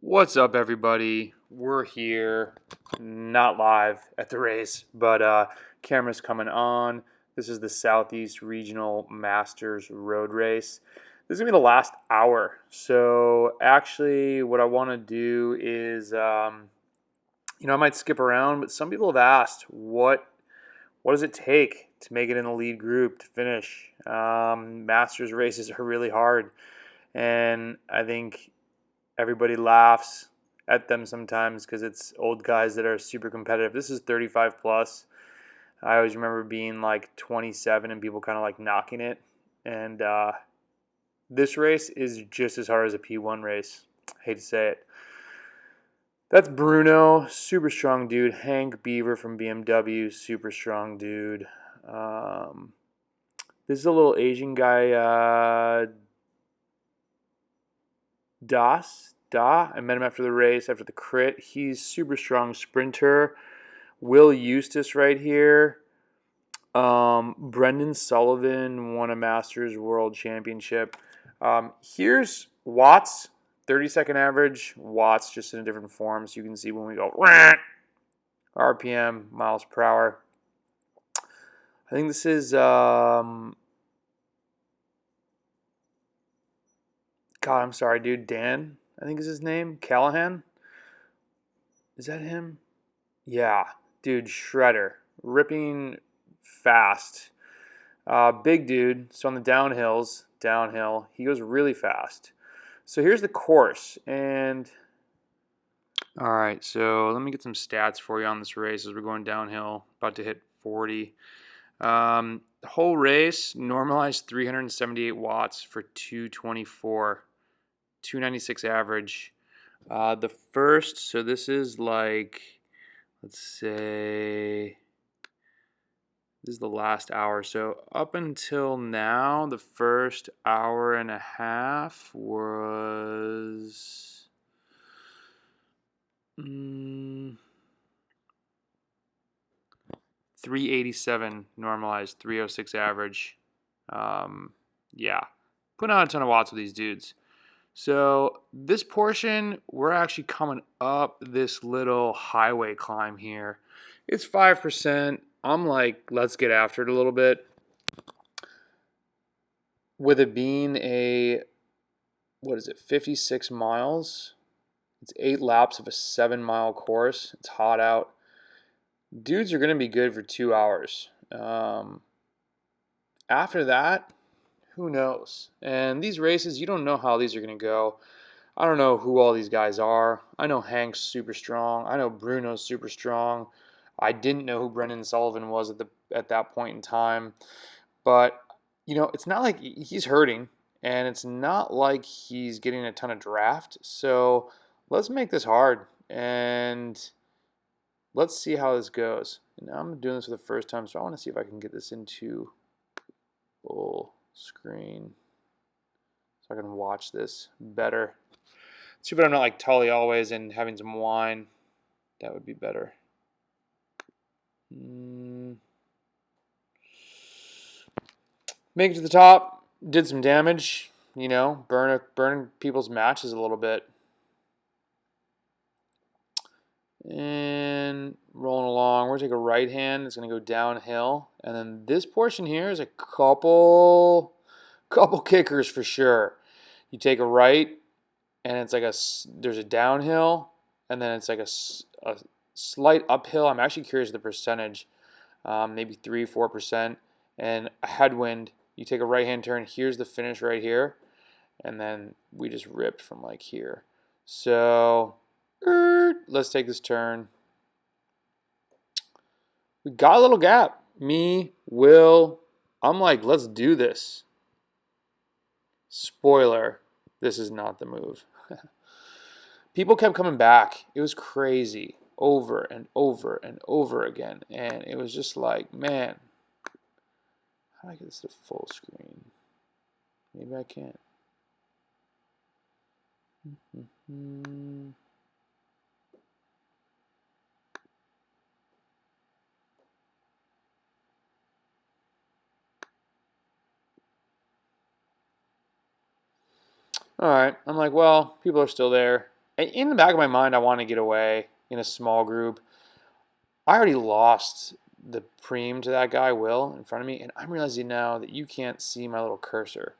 What's up, everybody? We're here, not live at the race, but camera's coming on. This is the Southeast Regional Masters Road Race. This is gonna be the last hour. So actually, what I want to do is, I might skip around, but some people have asked, what does it take to make it in the lead group to finish? Masters races are really hard, and I think everybody laughs at them sometimes because it's old guys that are super competitive. This is 35 plus. I always remember being like 27 and people kind of like knocking it. And this race is just as hard as a P1 race. I hate to say it. That's Bruno, super strong dude. Hank Beaver from BMW, super strong dude. This is a little Asian guy, I met him after the race, after the crit. He's super strong sprinter. Will Eustace right here. Brendan Sullivan won a Masters World Championship. Here's Watts, 30-second average. Watts just in a different form, so you can see when we go RPM, miles per hour. I think this is God, I'm sorry, dude. Dan, I think is his name. Callahan. Is that him? Yeah, dude, shredder, ripping fast. Big dude. So on the downhill, he goes really fast. So here's the course, and all right. So let me get some stats for you on this race as we're going downhill. About to hit 40. The whole race normalized 378 watts for 224, 296 average. The first, so this is like, let's say, this is the last hour. So up until now, the first hour and a half was 387 normalized, 306 average. Yeah, putting on a ton of watts with these dudes. So this portion, we're actually coming up this little highway climb here. It's 5%. I'm like, let's get after it a little bit. With it being a, 56 miles? It's 8 laps of a 7-mile course. It's hot out. Dudes are going to be good for 2 hours. After that, who knows? And these races, you don't know how these are going to go. I don't know who all these guys are. I know Hank's super strong. I know Bruno's super strong. I didn't know who Brendan Sullivan was at that point in time. But, it's not like he's hurting, and it's not like he's getting a ton of draft. So let's make this hard, and let's see how this goes. And I'm doing this for the first time, so I want to see if I can get this into full screen so I can watch this better. Too bad I'm not like Tully always and having some wine. That would be better. Make it to the top. Did some damage. Burn people's matches a little bit. And rolling along. We're going to take a right hand. It's going to go downhill. And then this portion here is a couple kickers for sure. You take a right, and it's like there's a downhill, and then it's like a slight uphill. I'm actually curious of the percentage, maybe 3-4%, and a headwind. You take a right hand turn. Here's the finish right here, and then we just ripped from like here. So let's take this turn. We got a little gap. Me, Will. I'm like, let's do this. Spoiler, this is not the move. People kept coming back. It was crazy. Over and over and over again. And it was just like, man, how do I get this to full screen? Maybe I can't. All right. I'm like, well, people are still there. in the back of my mind, I want to get away in a small group. I already lost the preem to that guy, Will, in front of me, and I'm realizing now that you can't see my little cursor.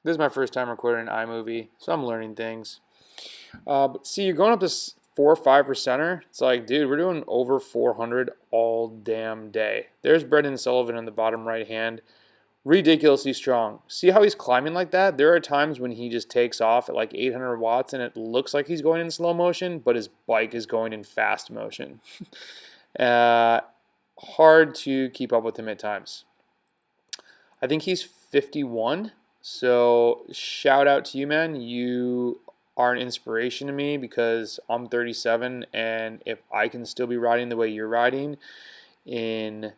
This is my first time recording an iMovie, so I'm learning things. But see, you're going up this 4 or 5%er. It's like, dude, we're doing over 400 all damn day. There's Brendan Sullivan in the bottom right hand. Ridiculously strong. See how he's climbing like that? There are times when he just takes off at like 800 watts and it looks like he's going in slow motion, but his bike is going in fast motion. Hard to keep up with him at times. I think he's 51. So shout out to you, man. You are an inspiration to me because I'm 37, and if I can still be riding the way you're riding in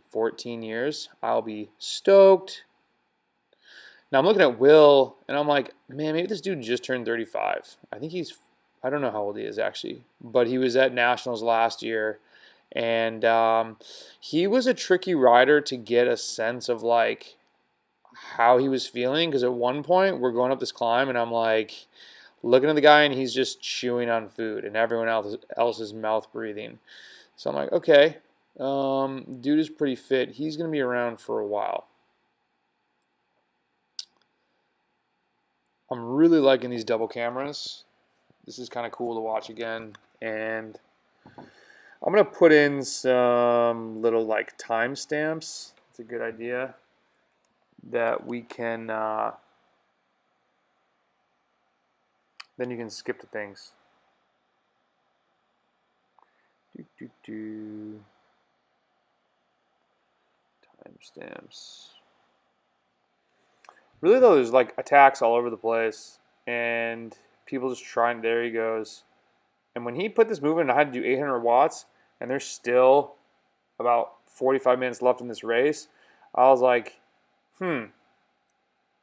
14 years, I'll be stoked. Now I'm looking at Will, and I'm like, man, maybe this dude just turned 35. I don't know how old he is actually, but he was at Nationals last year, and he was a tricky rider to get a sense of like how he was feeling, because at one point we're going up this climb and I'm like looking at the guy and he's just chewing on food and everyone else is mouth breathing. So I'm like, okay, dude is pretty fit. He's going to be around for a while. I'm really liking these double cameras. This is kind of cool to watch again, and I'm going to put in some little like timestamps. It's a good idea that we can, then you can skip to things. Timestamps. Really though, there's like attacks all over the place, and people just trying. There he goes. And when he put this movement, I had to do 800 watts, and there's still about 45 minutes left in this race. I was like,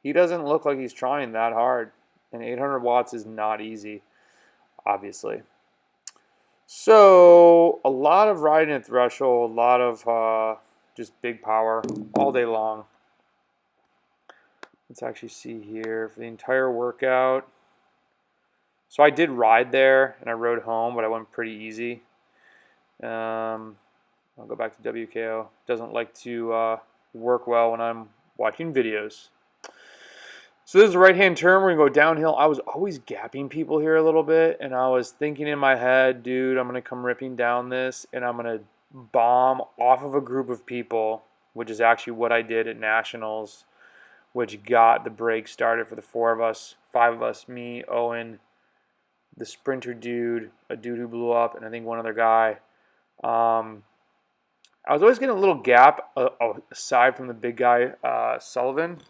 he doesn't look like he's trying that hard. And 800 watts is not easy, obviously. So a lot of riding at threshold, a lot of just big power all day long. Let's actually see here for the entire workout. So I did ride there and I rode home, but I went pretty easy. I'll go back to WKO. Doesn't like to work well when I'm watching videos. So this is a right-hand turn. We're going to go downhill. I was always gapping people here a little bit, and I was thinking in my head, dude, I'm going to come ripping down this, and I'm going to bomb off of a group of people, which is actually what I did at Nationals, which got the break started for the 5 of us, me, Owen, the sprinter dude, a dude who blew up, and I think one other guy. I was always getting a little gap aside from the big guy, Sullivan.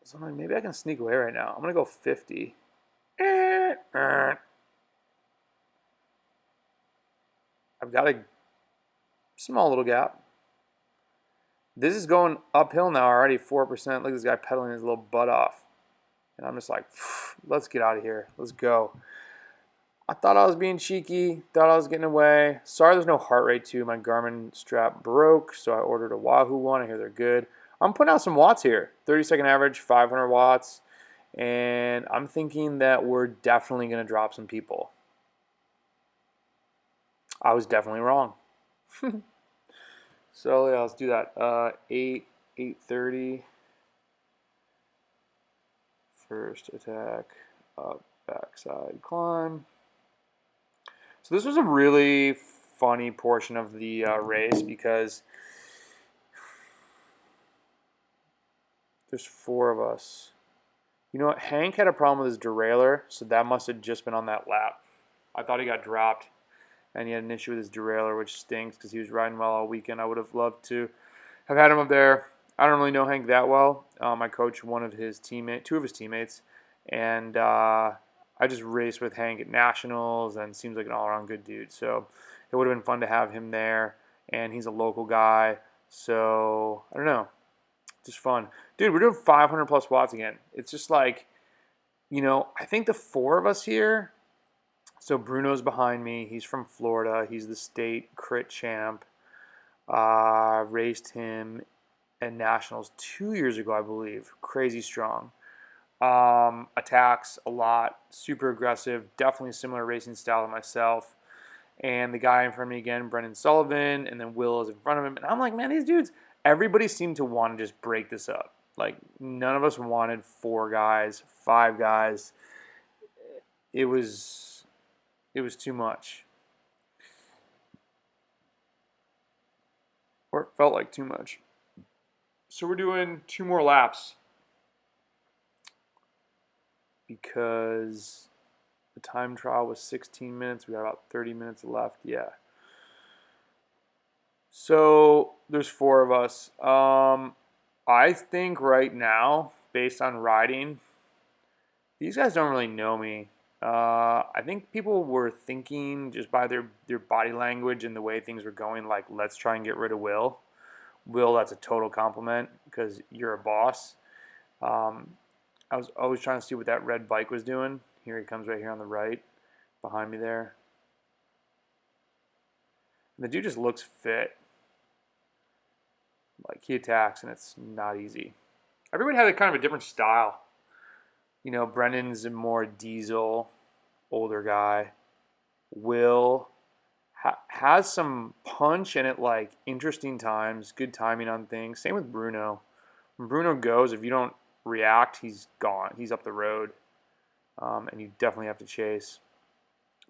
So I'm like, maybe I can sneak away right now. I'm going to go 50. I've got a small little gap. This is going uphill now already, 4%. Look at this guy pedaling his little butt off. And I'm just like, let's get out of here. Let's go. I thought I was being cheeky. Thought I was getting away. Sorry there's no heart rate too. My Garmin strap broke, so I ordered a Wahoo one. I hear they're good. I'm putting out some watts here. 30-second average, 500 watts. And I'm thinking that we're definitely going to drop some people. I was definitely wrong. So yeah, let's do that. 8:30. First attack, up, backside climb. So this was a really funny portion of the race because there's 4 of us. You know what? Hank had a problem with his derailleur, so that must have just been on that lap. I thought he got dropped, and he had an issue with his derailleur, which stinks because he was riding well all weekend. I would have loved to have had him up there. I don't really know Hank that well. I coach 2 of his teammates, and I just raced with Hank at Nationals, and seems like an all-around good dude. So it would have been fun to have him there, and he's a local guy. So I don't know. Just fun. Dude, we're doing 500 plus watts again. It's just like, I think the 4 of us here, so Bruno's behind me. He's from Florida. He's the state crit champ. Raced him at Nationals 2 years ago, I believe. Crazy strong. attacks a lot, super aggressive, definitely a similar racing style to myself. And the guy in front of me again, Brendan Sullivan, and then Will is in front of him. And I'm like, man, these dudes, everybody seemed to want to just break this up. Like, none of us wanted 4 guys, 5 guys. It was too much. Or it felt like too much. So we're doing 2 more laps because the time trial was 16 minutes. We got about 30 minutes left. Yeah. So there's 4 of us. I think right now, based on riding, these guys don't really know me. I think people were thinking just by their body language and the way things were going, like, let's try and get rid of Will. Will, that's a total compliment because you're a boss. I was always trying to see what that red bike was doing. Here he comes right here on the right, behind me there. And the dude just looks fit. Like, he attacks, and it's not easy. Everybody had a kind of a different style. You know, Brendan's a more diesel, older guy. Will has some punch in it, like interesting times, good timing on things. Same with Bruno. When Bruno goes, if you don't react, he's gone. He's up the road, and you definitely have to chase.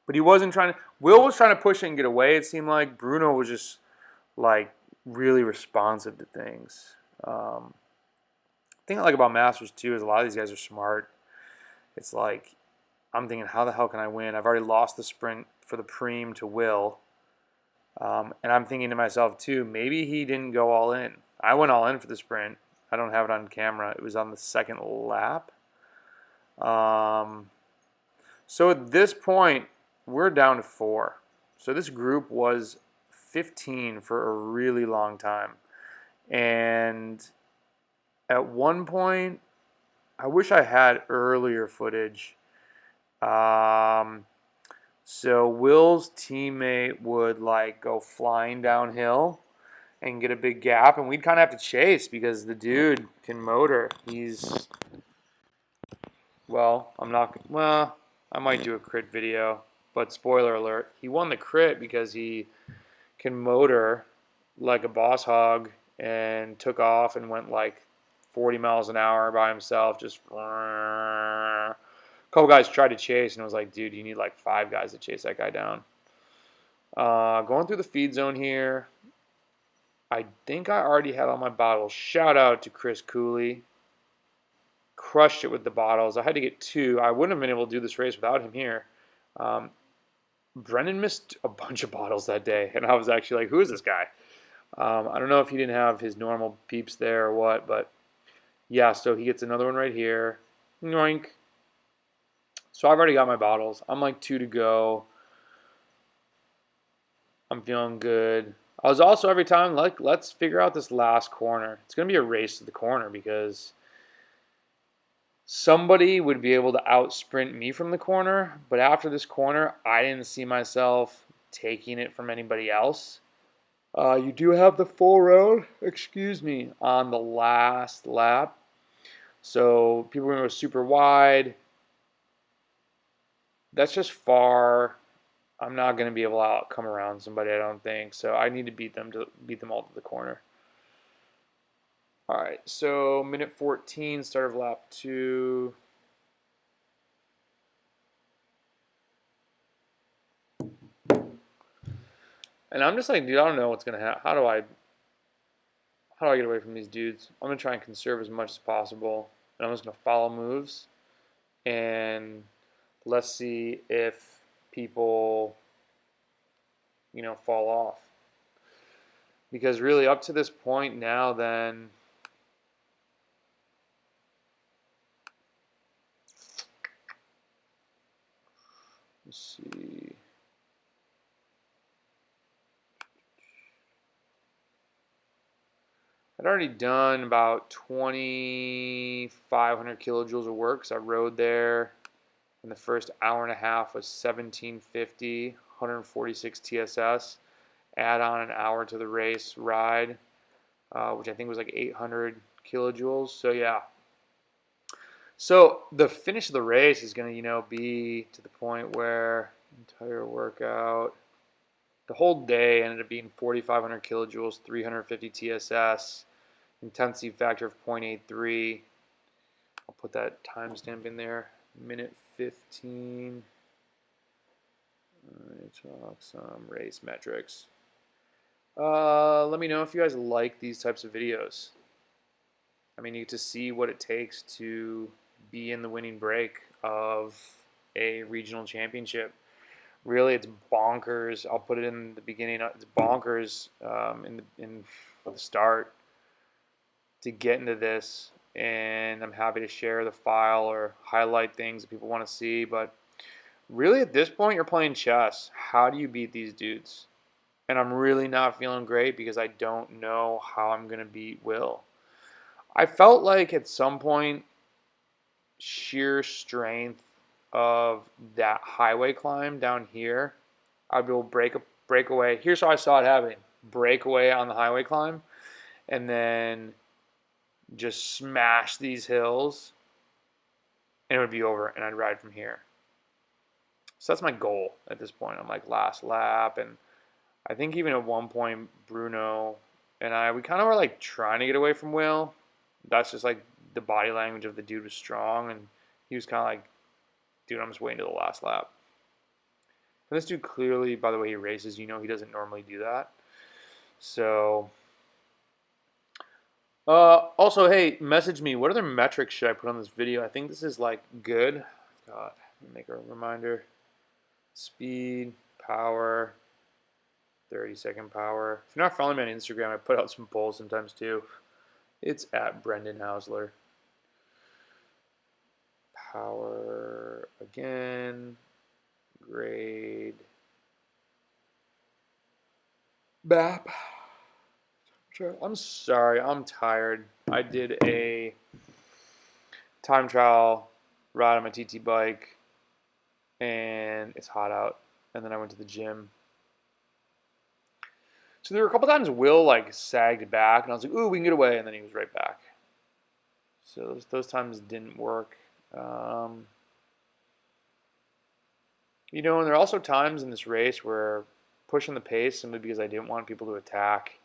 But he wasn't trying to. Will was trying to push it and get away. It seemed like Bruno was just like really responsive to things. Thing I like about Masters too is a lot of these guys are smart. It's like, I'm thinking, how the hell can I win? I've already lost the sprint for the Preem to Will. And I'm thinking to myself too, maybe he didn't go all in. I went all in for the sprint. I don't have it on camera. It was on the 2nd lap. So at this point, we're down to 4. So this group was 15 for a really long time. And at one point, I wish I had earlier footage. So Will's teammate would like go flying downhill and get a big gap, and we'd kind of have to chase because the dude can motor. He's, well, I might do a crit video, but spoiler alert, he won the crit because he can motor like a boss hog and took off and went like 40 miles an hour by himself, just a couple guys tried to chase, and I was like, dude, you need like 5 guys to chase that guy down. Going through the feed zone here. I think I already had all my bottles. Shout out to Chris Cooley. Crushed it with the bottles. I had to get 2. I wouldn't have been able to do this race without him here. Brendan missed a bunch of bottles that day, and I was actually like, who is this guy? I don't know if he didn't have his normal peeps there or what, but yeah, so he gets another one right here. Yoink. So I've already got my bottles. I'm like 2 to go. I'm feeling good. I was also every time like, let's figure out this last corner. It's going to be a race to the corner because somebody would be able to out sprint me from the corner, but after this corner, I didn't see myself taking it from anybody else. You do have the full road, on the last lap. So people are going to go super wide. That's just far. I'm not going to be able to come around somebody, I don't think. So I need to beat them all to the corner. All right, so minute 14, start of lap 2. And I'm just like, dude, I don't know what's going to happen. How do I get away from these dudes? I'm going to try and conserve as much as possible. And I'm just going to follow moves. And let's see if people, fall off. Because really up to this point now, then, let's see. I'd already done about 2,500 kilojoules of work because I rode there. And the first hour and a half was 1750, 146 TSS. Add on an hour to the race ride, which I think was like 800 kilojoules. So yeah, So the finish of the race is going to, be to the point where entire workout, the whole day ended up being 4,500 kilojoules, 350 TSS, intensity factor of 0.83. I'll put that timestamp in there. Minute 15. Talk some race metrics. Let me know if you guys like these types of videos. I mean, you get to see what it takes to be in the winning break of a regional championship. Really, it's bonkers. I'll put it in the beginning. It's bonkers in the start to get into this, and I'm happy to share the file or highlight things that people want to see. But really, at this point, you're playing chess. How do you beat these dudes? And I'm really not feeling great because I don't know how I'm going to beat Will. I felt like at some point, sheer strength of that highway climb down here, I'd be able to break away. Here's how I saw it happening. Break away on the highway climb and then just smash these hills and it would be over and I'd ride from here. So that's my goal at this point. I'm like last lap, and I think even at one point Bruno and we kind of were like trying to get away from Will. That's just like the body language of the dude was strong, and he was kind of like, dude, I'm just waiting to the last lap. And this dude clearly, by the way he races, he doesn't normally do that. So, also, hey, message me. What other metrics should I put on this video? I think this is like good. God, make a reminder. Speed, power, 30-second power. If you're not following me on Instagram, I put out some polls sometimes too. It's at Brendan Hausler. Power again. Grade. BAP. I'm sorry, I'm tired. I did a time trial ride on my TT bike, and it's hot out. And then I went to the gym. So there were a couple times Will like sagged back, and I was like, "Ooh, we can get away," and then he was right back. So those times didn't work. And there are also times in this race where pushing the pace simply because I didn't want people to attack,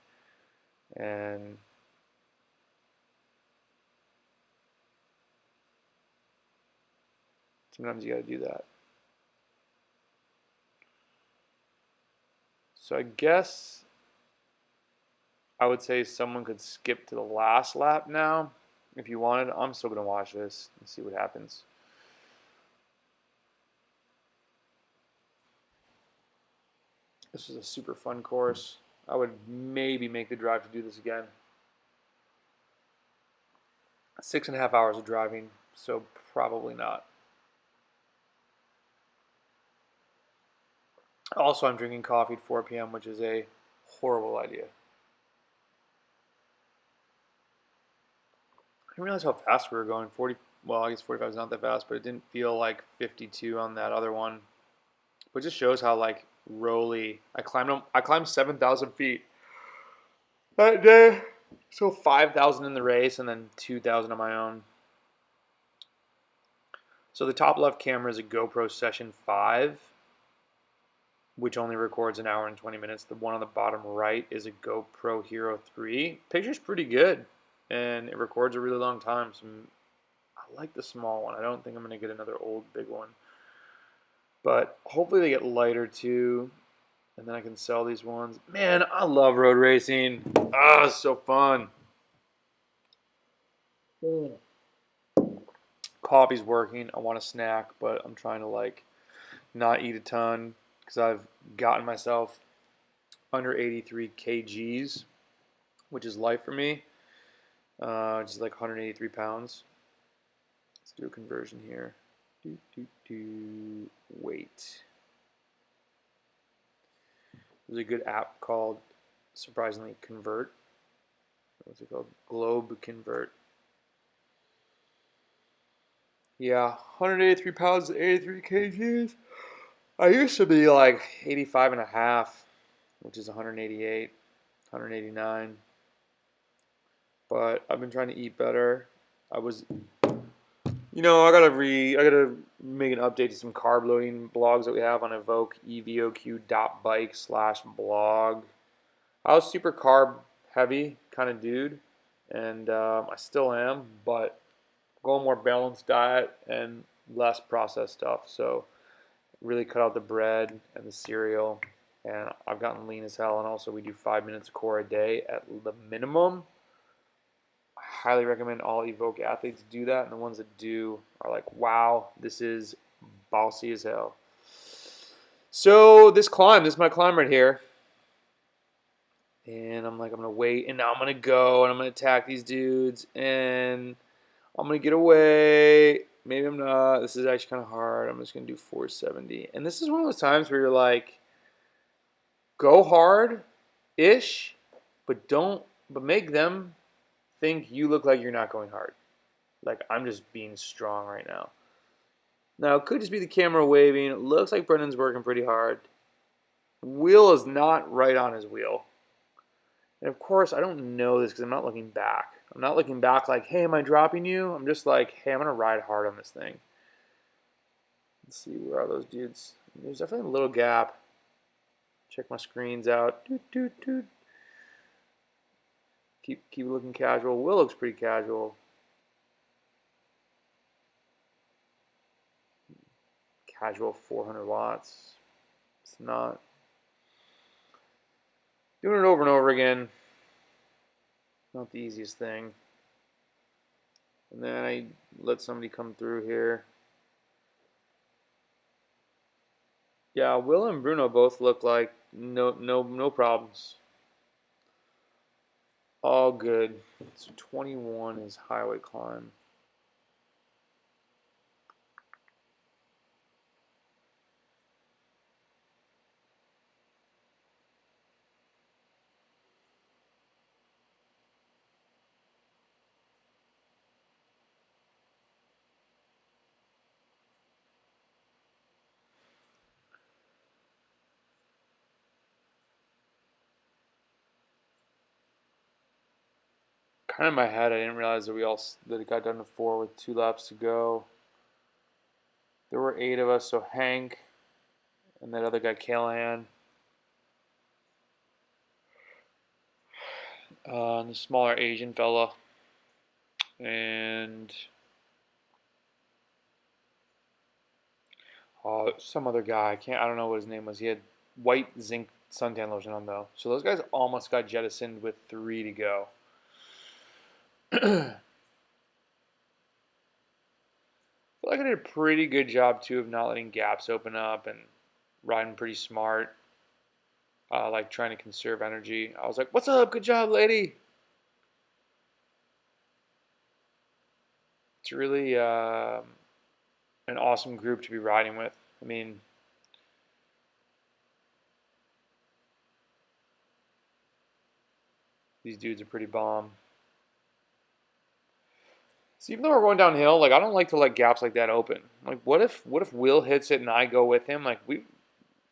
and sometimes you got to do that. So I guess I would say someone could skip to the last lap now if you wanted. I'm still going to watch this and see what happens. This is a super fun course. I would maybe make the drive to do this again. 6.5 hours of driving, so probably not. Also, I'm drinking coffee at 4 p.m., which is a horrible idea. I didn't realize how fast we were going. 40. Well, I guess 45 is not that fast, but it didn't feel like 52 on that other one. But it just shows how like rolly. I climbed 7,000 feet that day. So 5,000 in the race and then 2,000 on my own. So the top left camera is a GoPro Session 5, which only records an hour and 20 minutes. The one on the bottom right is a GoPro Hero 3. Picture's pretty good, and it records a really long time. So I like the small one. I don't think I'm going to get another old big one. But hopefully they get lighter too, and then I can sell these ones. Man, I love road racing. Ah, it's so fun. Coffee's working. I want a snack, but I'm trying to like not eat a ton because I've gotten myself under 83 kgs, which is light for me, which is like 183 pounds. Let's do a conversion here. Weight. There's a good app called, surprisingly, Convert. What's it called? Globe Convert. Yeah, 183 pounds, 83 kgs. I used to be like 85 and a half, which is 188, 189. But I've been trying to eat better. I was You know, I gotta make an update to some carb loading blogs that we have on Evoke, evoq.bike/blog. I was super carb heavy kind of dude, and I still am, but going more balanced diet and less processed stuff. So really cut out the bread and the cereal, and I've gotten lean as hell. And also, we do 5 minutes of core a day at the minimum. I highly recommend all Evoke athletes do that, and the ones that do are like, wow, this is bossy as hell. So this is my climb right here. And I'm like, I'm gonna wait, and now I'm gonna go, and I'm gonna attack these dudes, and I'm gonna get away. Maybe I'm not. This is actually kind of hard. I'm just gonna do 470. And this is one of those times where you're like, go hard-ish, but make them think you look like you're not going hard. Like I'm just being strong right now. Now it could just be the camera waving. It looks like Brendan's working pretty hard. Wheel is not right on his wheel. And of course, I don't know this because I'm not looking back. I'm not looking back like, hey, am I dropping you? I'm just like, hey, I'm going to ride hard on this thing. Let's see, where are those dudes? There's definitely a little gap. Check my screens out. Doot, doot, doot. Keep looking casual. Will looks pretty casual. Casual 400 watts. It's not. Doing it over and over again. Not the easiest thing. And then I let somebody come through here. Yeah, Will and Bruno both look like no problems. All good. So 21 is highway climb. Kind of in my head, I didn't realize that it got done to 4 with 2 laps to go. There were 8 of us, so Hank and that other guy, Callahan, and the smaller Asian fella, and some other guy. I don't know what his name was. He had white zinc suntan lotion on though. So those guys almost got jettisoned with 3 to go. I feel like I did a pretty good job too of not letting gaps open up and riding pretty smart, like trying to conserve energy. I was like, "What's up? Good job, lady." It's really an awesome group to be riding with. I mean, these dudes are pretty bomb. So even though we're going downhill, like I don't like to let gaps like that open. Like what if Will hits it and I go with him? Like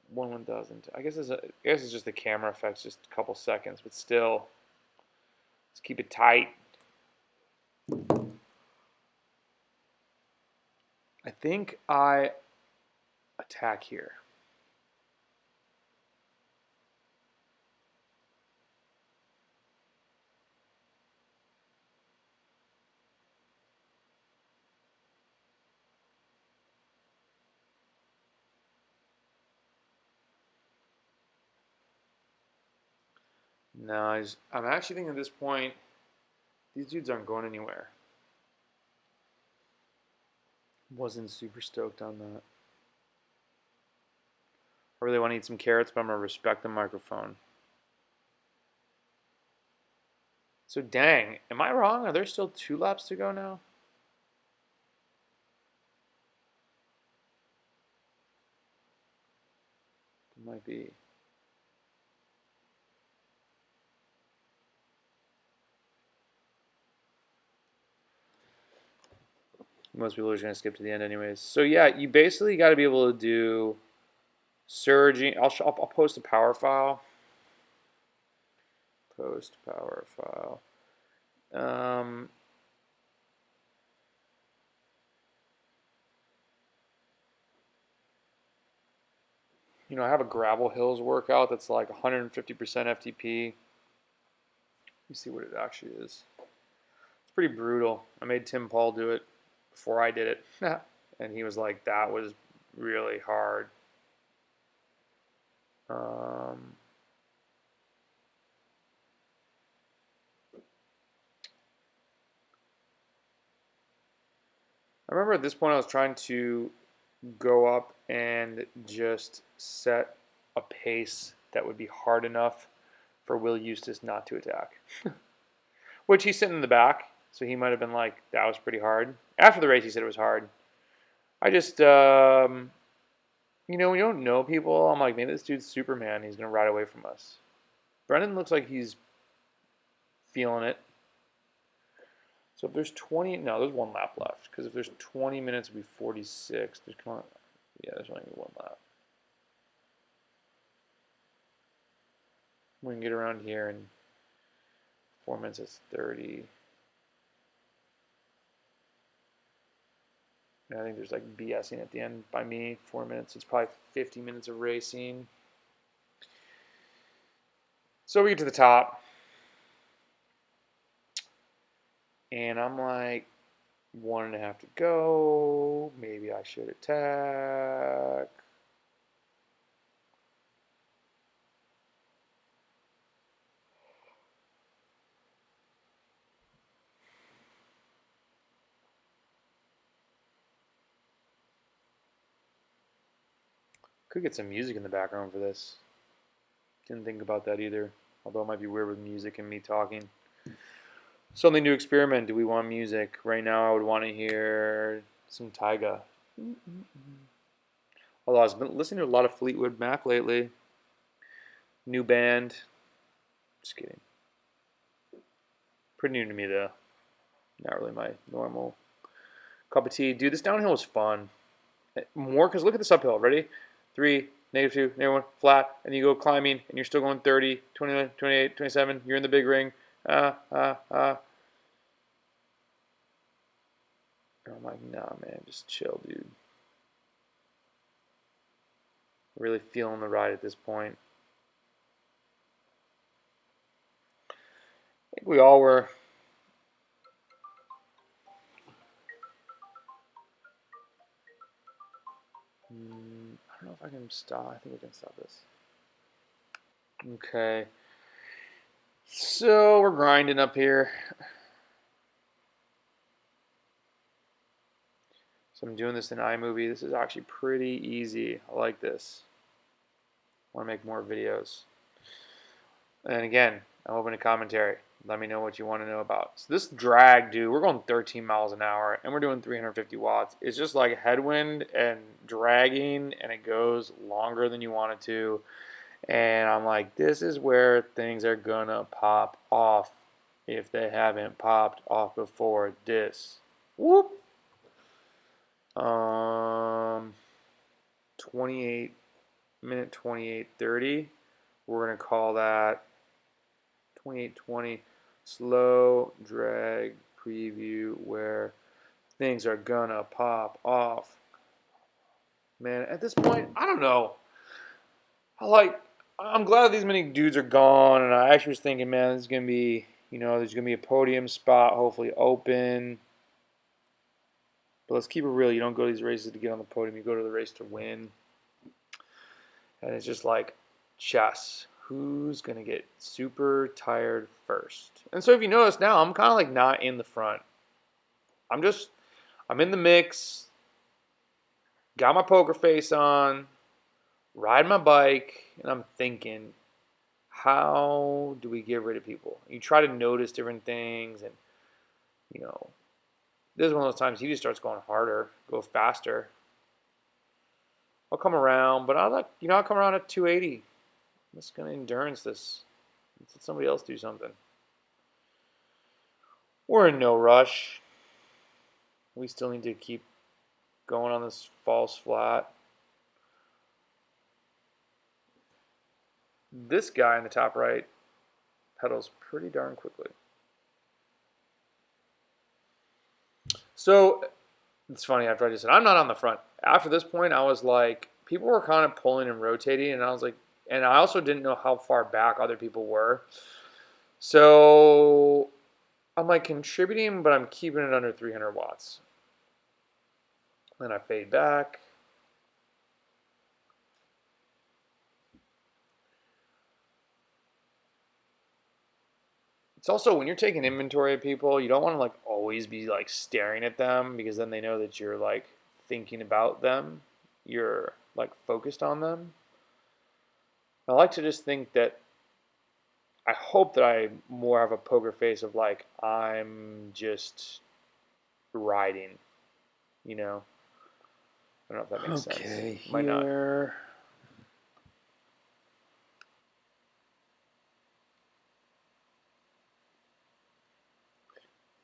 one doesn't. I guess it's just the camera effects, just a couple seconds, but still, let's keep it tight. I think I attack here. No, I'm actually thinking at this point, these dudes aren't going anywhere. Wasn't super stoked on that. I really want to eat some carrots, but I'm going to respect the microphone. So dang, am I wrong? Are there still 2 laps to go now? It might be. Most people are just going to skip to the end anyways. So yeah, you basically got to be able to do surging. I'll post a power file. Post power file. You know, I have a gravel hills workout that's like 150% FTP. Let me see what it actually is. It's pretty brutal. I made Tim Paul do it before I did it. And he was like, that was really hard. I remember at this point I was trying to go up and just set a pace that would be hard enough for Will Eustace not to attack. Which he's sitting in the back, so he might have been like, that was pretty hard. After the race, he said it was hard. I just, you know, when you don't know people, I'm like, maybe this dude's Superman. He's going to ride away from us. Brennan looks like he's feeling it. So if there's 20, no, there's one lap left. Because if there's 20 minutes, it'll be 46. There's, come on, yeah, there's only one lap. We can get around here in 4 minutes, it's 30. And I think there's like BSing at the end by me, 4 minutes. It's probably 50 minutes of racing. So we get to the top. And I'm like, 1.5 to go. Maybe I should attack. Could get some music in the background for this. Didn't think about that either. Although it might be weird with music and me talking. Something to experiment. Do we want music? Right now I would want to hear some Tyga. Although I've been listening to a lot of Fleetwood Mac lately. New band. Just kidding. Pretty new to me though. Not really my normal cup of tea. Dude, this downhill was fun. More because look at this uphill. Ready? 3, -2, -1, flat. And you go climbing and you're still going 30, 29, 28, 27. You're in the big ring. I'm like, nah, man, just chill, dude. Really feeling the ride at this point. I think we all were. I don't know if I can stop. I think we can stop this. Okay. So we're grinding up here. So I'm doing this in iMovie. This is actually pretty easy. I like this. I want to make more videos. And again, I'm open to commentary. Let me know what you want to know about. So this drag, dude, we're going 13 miles an hour and we're doing 350 watts. It's just like headwind and dragging, and it goes longer than you want it to. And I'm like, this is where things are gonna pop off if they haven't popped off before this. Whoop. 28 minute 28:30. We're gonna call that 28:20 slow drag preview where things are gonna pop off. Man, at this point, I don't know. I'm glad these many dudes are gone, and I actually was thinking, man, this is gonna be, you know, there's gonna be a podium spot, hopefully open. But let's keep it real. You don't go to these races to get on the podium. You go to the race to win. And it's just like chess. Who's going to get super tired first? And so if you notice now, I'm kind of like not in the front. I'm in the mix. Got my poker face on. Riding my bike. And I'm thinking, how do we get rid of people? You try to notice different things. And, you know, this is one of those times he just starts going harder, go faster. I'll come around, but I'll come around at 280. I'm just gonna endurance this. Let somebody else do something. We're in no rush. We still need to keep going on this false flat. This guy in the top right pedals pretty darn quickly. So it's funny, after I just said I'm not on the front. After this point, I was like people were kind of pulling and rotating, and I was like, and I also didn't know how far back other people were. So I'm like contributing, but I'm keeping it under 300 watts. Then I fade back. It's also when you're taking inventory of people, you don't want to like always be like staring at them because then they know that you're like thinking about them. You're like focused on them. I like to just think that I hope that I more have a poker face of like I'm just riding, you know. I don't know if that makes sense. Okay, Might not. here.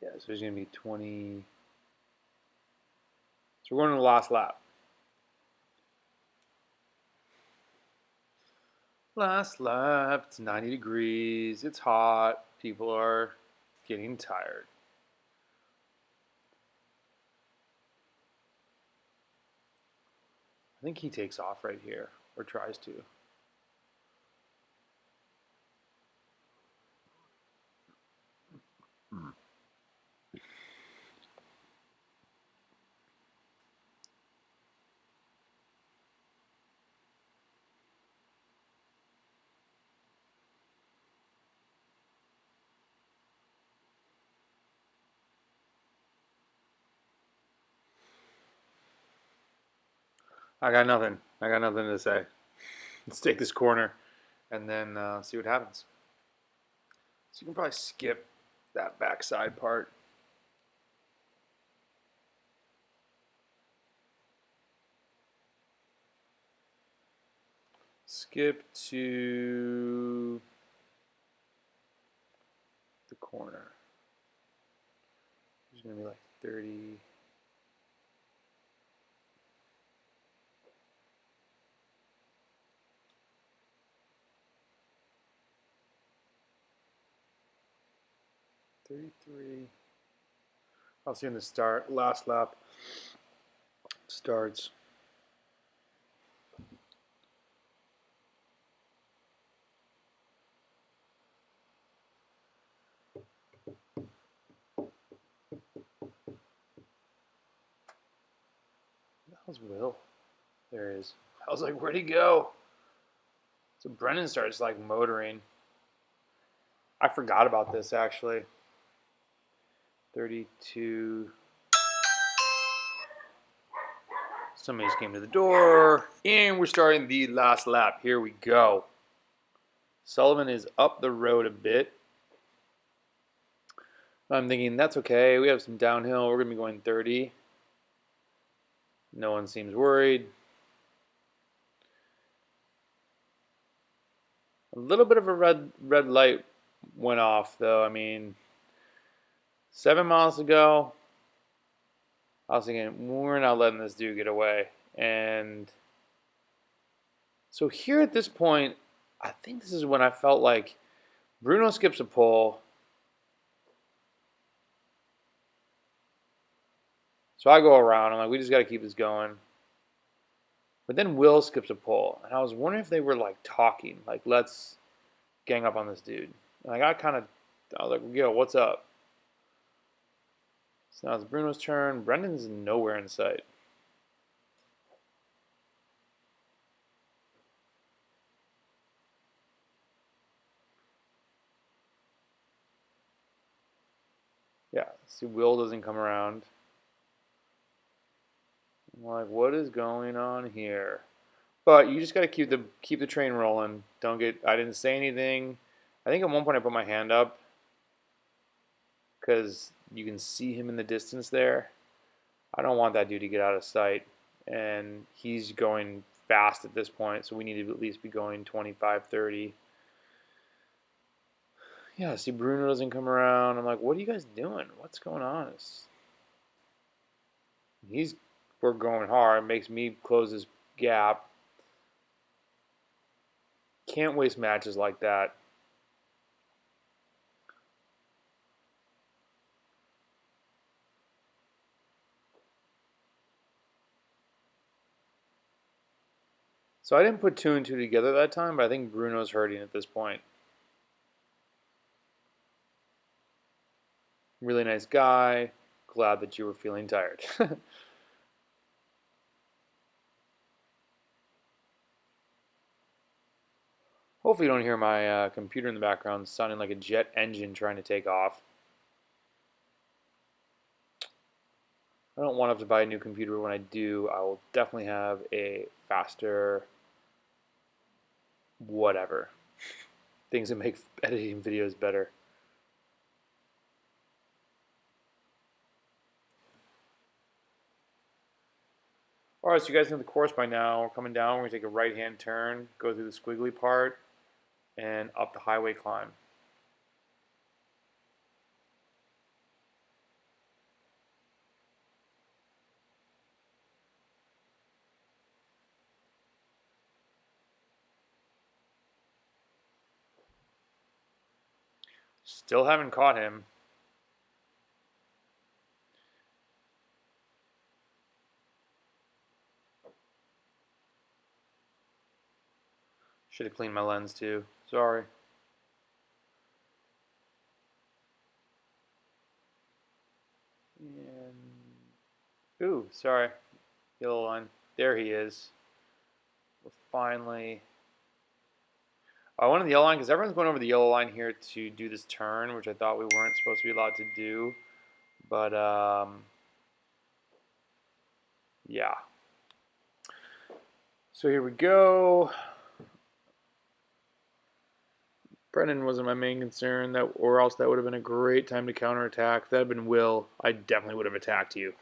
Yeah, so there's gonna be 20. So we're going to the last lap. Last lap. It's 90 degrees. It's hot. People are getting tired. I think he takes off right here, or tries to. I got nothing. I got nothing to say. Let's take this corner and then see what happens. So you can probably skip that backside part. Skip to the corner. There's going to be like 30. I'll see in the last lap starts. How's Will? There he is. I was like, where'd he go? So Brennan starts like motoring. I forgot about this actually. 32. Somebody's came to the door. And we're starting the last lap. Here we go. Sullivan is up the road a bit. I'm thinking that's okay. We have some downhill. We're going to be going 30. No one seems worried. A little bit of a red light went off though. I mean, 7 miles ago, I was thinking we're not letting this dude get away. And so here at this point, I think this is when I felt like Bruno skips a pole. So I go around. I'm like, we just got to keep this going. But then Will skips a pole. And I was wondering if they were like talking, like, let's gang up on this dude. And I was like, yo, what's up? So now it's Bruno's turn. Brendan's nowhere in sight. Yeah, see, Will doesn't come around. I'm like, what is going on here? But you just got to keep the train rolling. I didn't say anything. I think at one point I put my hand up because you can see him in the distance there. I don't want that dude to get out of sight. And he's going fast at this point, so we need to at least be going 25, 30. Yeah, see, Bruno doesn't come around. I'm like, what are you guys doing? What's going on? We're going hard. It makes me close this gap. Can't waste matches like that. So I didn't put two and two together that time, but I think Bruno's hurting at this point. Really nice guy. Glad that you were feeling tired. Hopefully you don't hear my computer in the background sounding like a jet engine trying to take off. I don't want to have to buy a new computer, but when I do, I will definitely have a faster whatever. Things that make editing videos better. Alright, so you guys know the course by now. We're coming down, we're going to take a right-hand turn, go through the squiggly part, and up the highway climb. Still haven't caught him. Should have cleaned my lens too. Sorry. And ooh, sorry. Yellow line. There he is. We're finally. I wanted the yellow line because everyone's going over the yellow line here to do this turn, which I thought we weren't supposed to be allowed to do. But yeah. So here we go. Brennan wasn't my main concern, or else that would have been a great time to counterattack. If that had been Will, I definitely would have attacked you.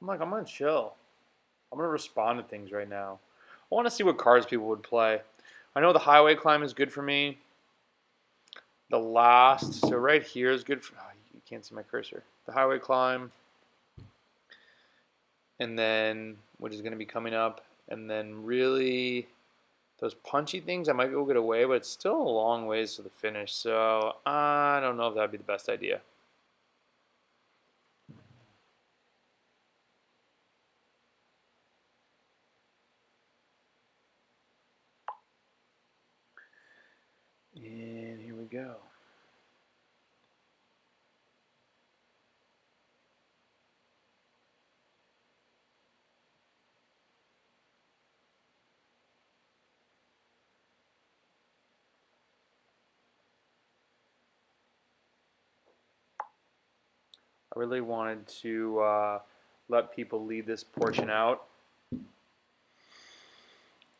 I'm gonna chill. I'm gonna respond to things right now. I want to see what cards people would play. I know the highway climb is good for me. The last, so right here is good for, oh, you can't see my cursor. The highway climb, and then, which is going to be coming up, and then really, those punchy things I might be able to get away, but it's still a long ways to the finish, so I don't know if that'd be the best idea. And here we go. I really wanted to let people lead this portion out.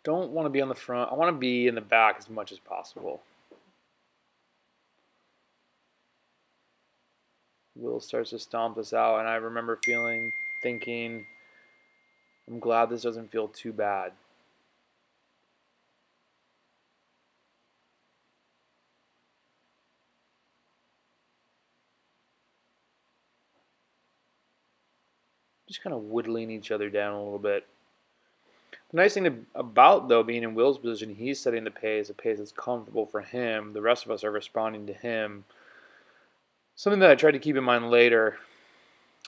Don't want to be on the front. I want to be in the back as much as possible. Will starts to stomp us out, and I remember thinking, I'm glad this doesn't feel too bad. Just kind of whittling each other down a little bit. The nice thing about, though, being in Will's position, he's setting the pace, a pace that's comfortable for him. The rest of us are responding to him. Something that I tried to keep in mind later,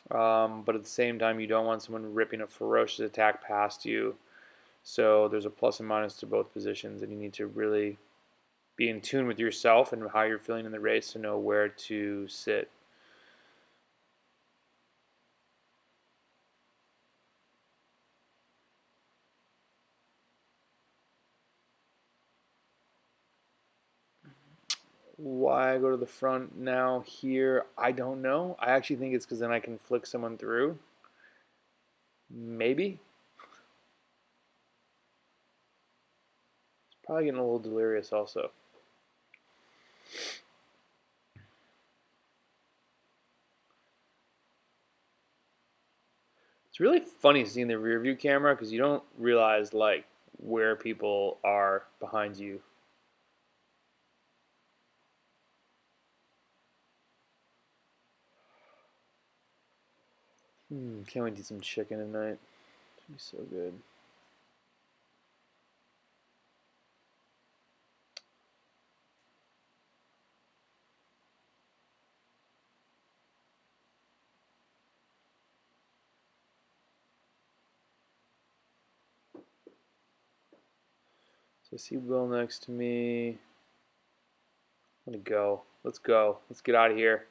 but at the same time, you don't want someone ripping a ferocious attack past you. So there's a plus and minus to both positions, and you need to really be in tune with yourself and how you're feeling in the race to know where to sit. Why I go to the front now here, I don't know. I actually think it's because then I can flick someone through. Maybe. It's probably getting a little delirious also. It's really funny seeing the rear view camera because you don't realize like where people are behind you. Can't wait to eat some chicken tonight. It'll be so good. So I see Will next to me. I'm gonna go. Let's go. Let's get out of here.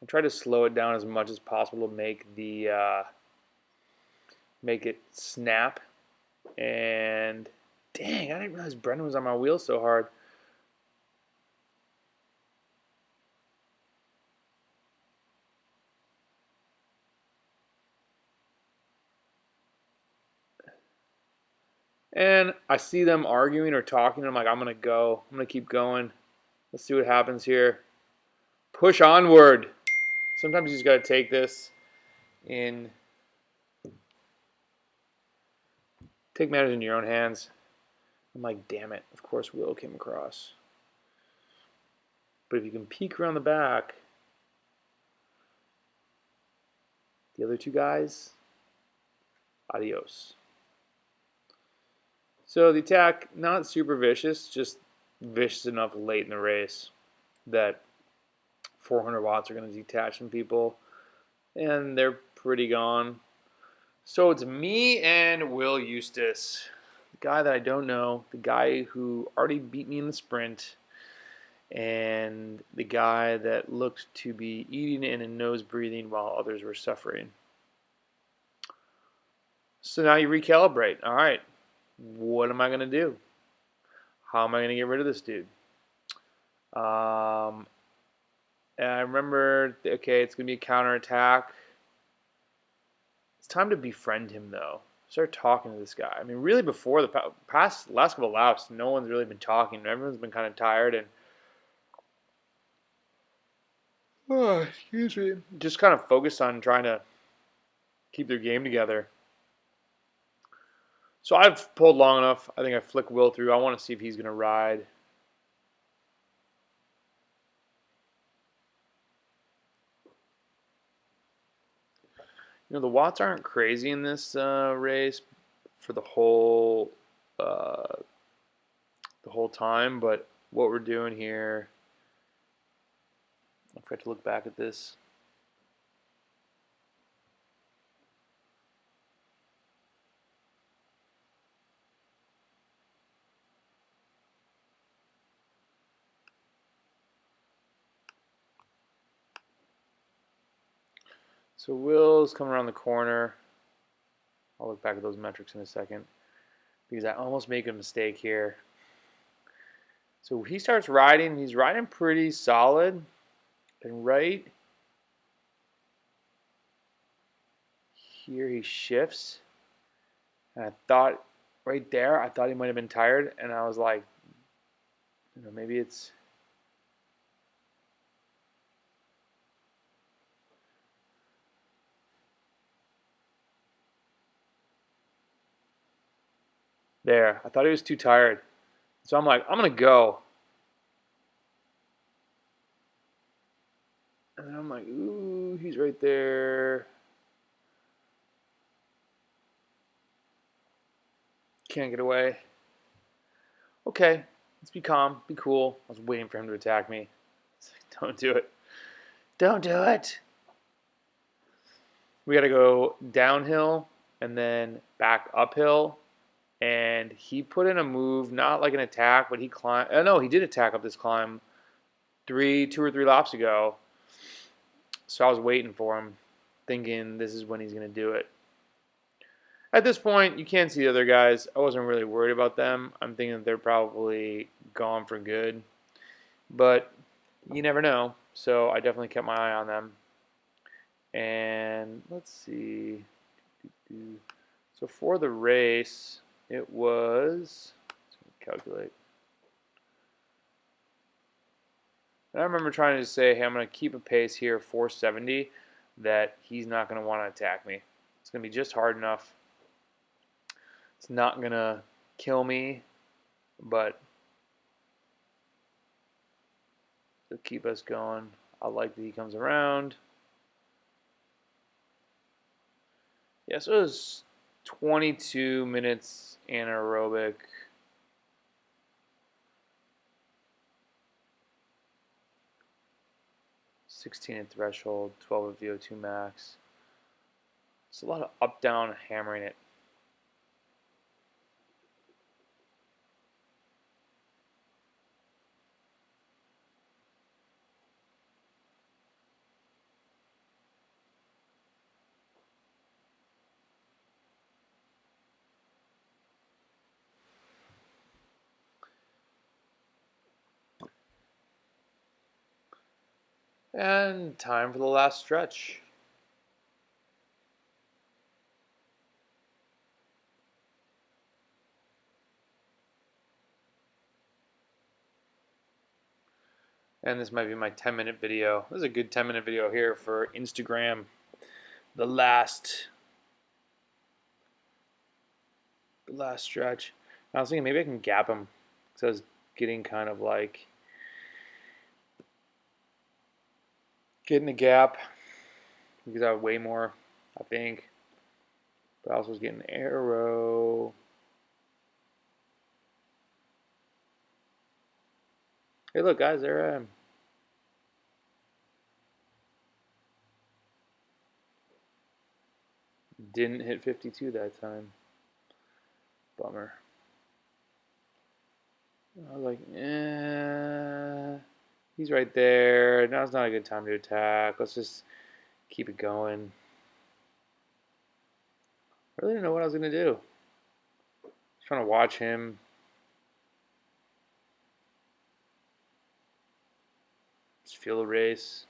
I try to slow it down as much as possible to make the make it snap. And dang, I didn't realize Brendan was on my wheel so hard. And I see them arguing or talking. I'm like, I'm gonna go. I'm gonna keep going. Let's see what happens here. Push onward. Sometimes you just gotta take this in. Take matters in your own hands. I'm like, damn it. Of course, Will came across. But if you can peek around the back, the other two guys, adios. So the attack, not super vicious, just vicious enough late in the race that 400 watts are going to detach from people, and they're pretty gone. So it's me and Will Eustace, the guy that I don't know, the guy who already beat me in the sprint, and the guy that looked to be eating in and nose breathing while others were suffering. So now you recalibrate. All right, what am I going to do? How am I going to get rid of this dude? And I remember, okay, it's going to be a counterattack. It's time to befriend him, though. Start talking to this guy. I mean, really, before the last couple of laps, no one's really been talking. Everyone's been kind of tired and, oh, excuse me, just kind of focused on trying to keep their game together. So I've pulled long enough. I think I flick Will through. I want to see if he's going to ride. You know, the watts aren't crazy in this race for the whole time, but what we're doing here, I forgot to look back at this. So Will's coming around the corner. I'll look back at those metrics in a second because I almost make a mistake here. So he starts riding. He's riding pretty solid. And right here he shifts. And I thought right there, I thought he might have been tired. And I was like, you know, maybe it's... There. I thought he was too tired. So I'm like, I'm going to go. And then I'm like, ooh, he's right there. Can't get away. Okay, let's be calm, be cool. I was waiting for him to attack me. Like, don't do it. Don't do it. We got to go downhill and then back uphill. And he put in a move, not like an attack, but he climbed. No, he did attack up this climb 2 or 3 laps ago. So I was waiting for him, thinking this is when he's going to do it. At this point, you can't see the other guys. I wasn't really worried about them. I'm thinking that they're probably gone for good. But you never know. So I definitely kept my eye on them. And let's see. So for the race, it was, let's calculate. And I remember trying to say, hey, I'm going to keep a pace here, 470, that he's not going to want to attack me. It's going to be just hard enough. It's not going to kill me, but it'll keep us going. I like that he comes around. Yeah, so it was 22 minutes anaerobic. 16 at threshold, 12 at VO2 max. It's a lot of up-down hammering it. And time for the last stretch. And this might be my 10-minute video. This is a good 10-minute video here for Instagram. The last stretch. I was thinking maybe I can gap him, because I was getting kind of like getting a gap because I have way more, I think. But I also was getting an arrow. Hey, look, guys, there I am. Didn't hit 52 that time. Bummer. I was like, he's right there. Now's not a good time to attack. Let's just keep it going. I really didn't know what I was going to do. I was trying to watch him. Just feel the race.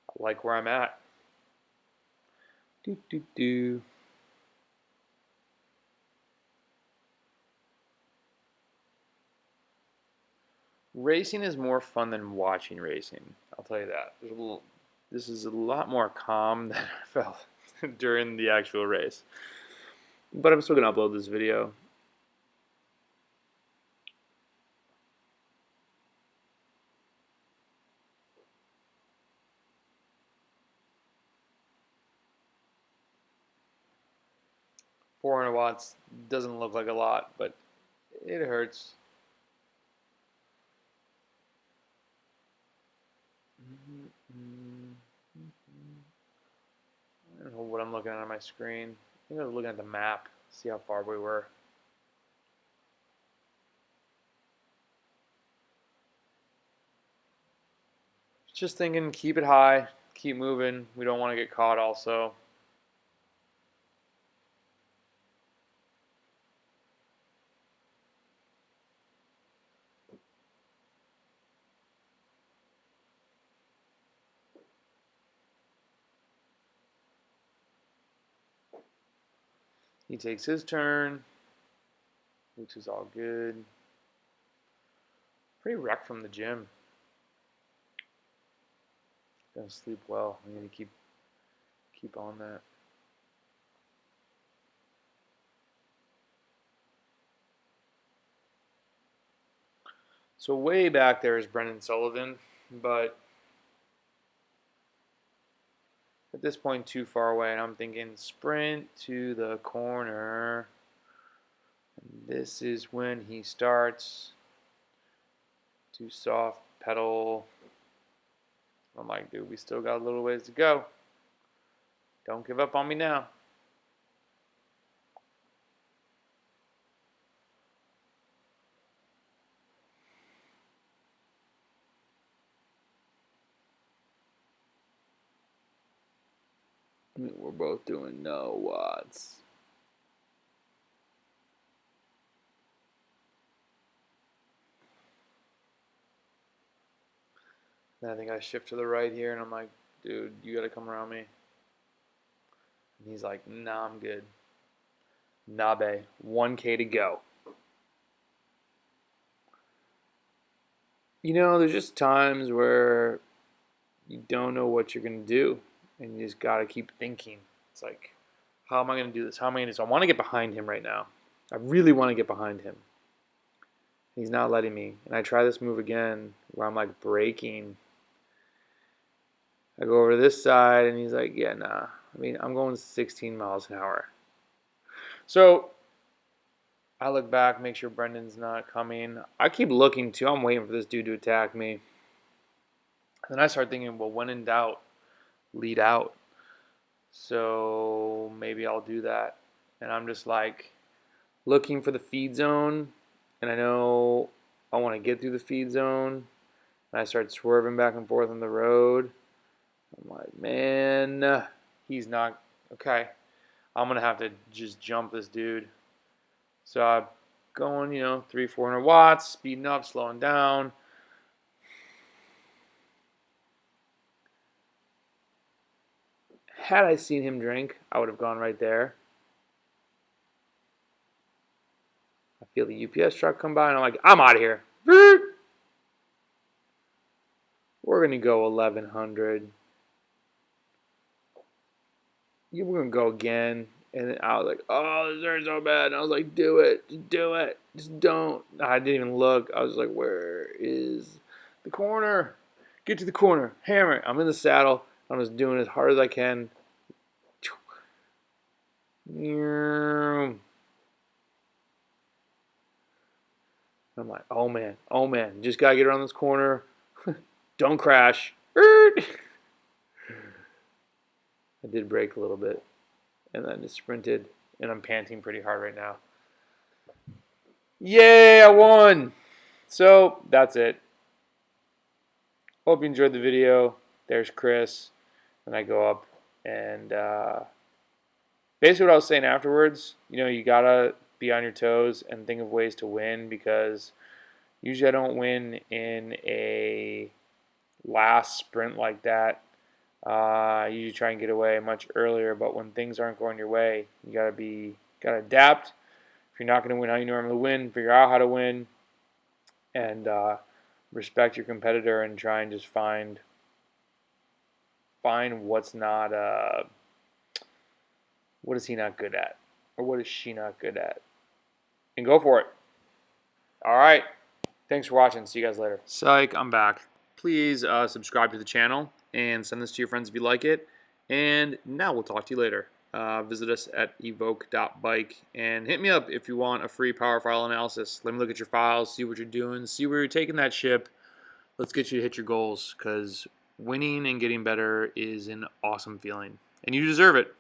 I like where I'm at. Do. Racing is more fun than watching racing. I'll tell you that. This is a lot more calm than I felt during the actual race. But I'm still going to upload this video. $400 doesn't look like a lot, but it hurts. I don't know what I'm looking at on my screen. I think I was looking at the map, see how far we were. Just thinking, keep it high, keep moving. We don't want to get caught also. He takes his turn, which is all good. Pretty wrecked from the gym. Gonna sleep well. I'm gonna keep on that. So way back there is Brendan Sullivan, but at this point too far away, and I'm thinking sprint to the corner. And this is when he starts to soft pedal. I'm like, dude, we still got a little ways to go. Don't give up on me now. We're both doing no watts. And I think I shift to the right here, and I'm like, dude, you got to come around me. And he's like, nah, I'm good. Nabe, 1K to go. You know, there's just times where you don't know what you're going to do, and you just got to keep thinking. It's like, how am I going to do this? How am I going to do this? I want to get behind him right now. I really want to get behind him. He's not letting me. And I try this move again where I'm like braking. I go over to this side, and he's like, yeah, nah. I mean, I'm going 16 miles an hour. So I look back, make sure Brendan's not coming. I keep looking, too. I'm waiting for this dude to attack me. And then I start thinking, well, when in doubt, lead out. So maybe I'll do that. And I'm just like looking for the feed zone, and I know I want to get through the feed zone, and I start swerving back and forth on the road. I'm like, man, he's not okay. I'm gonna have to just jump this dude. So I'm going, 300-400 watts, speeding up, slowing down. Had I seen him drink, I would have gone right there. I feel the UPS truck come by, and I'm like, I'm out of here. We're gonna go 1100. We're gonna go again. And I was like, oh, this hurts so bad. And I was like, do it. Just do it. Just don't. I didn't even look. I was like, where is the corner? Get to the corner. Hammer it. I'm in the saddle. I'm just doing as hard as I can. I'm like, oh man. Just gotta get around this corner. Don't crash. I did brake a little bit. And then just sprinted. And I'm panting pretty hard right now. Yay, I won! So, that's it. Hope you enjoyed the video. There's Chris. And I go up and basically what I was saying afterwards, you gotta be on your toes and think of ways to win, because usually I don't win in a last sprint like that. I usually try and get away much earlier, but when things aren't going your way, you gotta adapt. If you're not gonna win how you normally win, figure out how to win, and respect your competitor and try and just find what's not what is he not good at, or what is she not good at, and go for it. All right, thanks for watching. See you guys later. Psych, I'm back. Please subscribe to the channel and send this to your friends if you like it. And now we'll talk to you later. Visit us at evoke.bike and hit me up if you want a free power file analysis. Let me look at your files, see what you're doing, see where you're taking that ship. Let's get you to hit your goals, because winning and getting better is an awesome feeling, and you deserve it.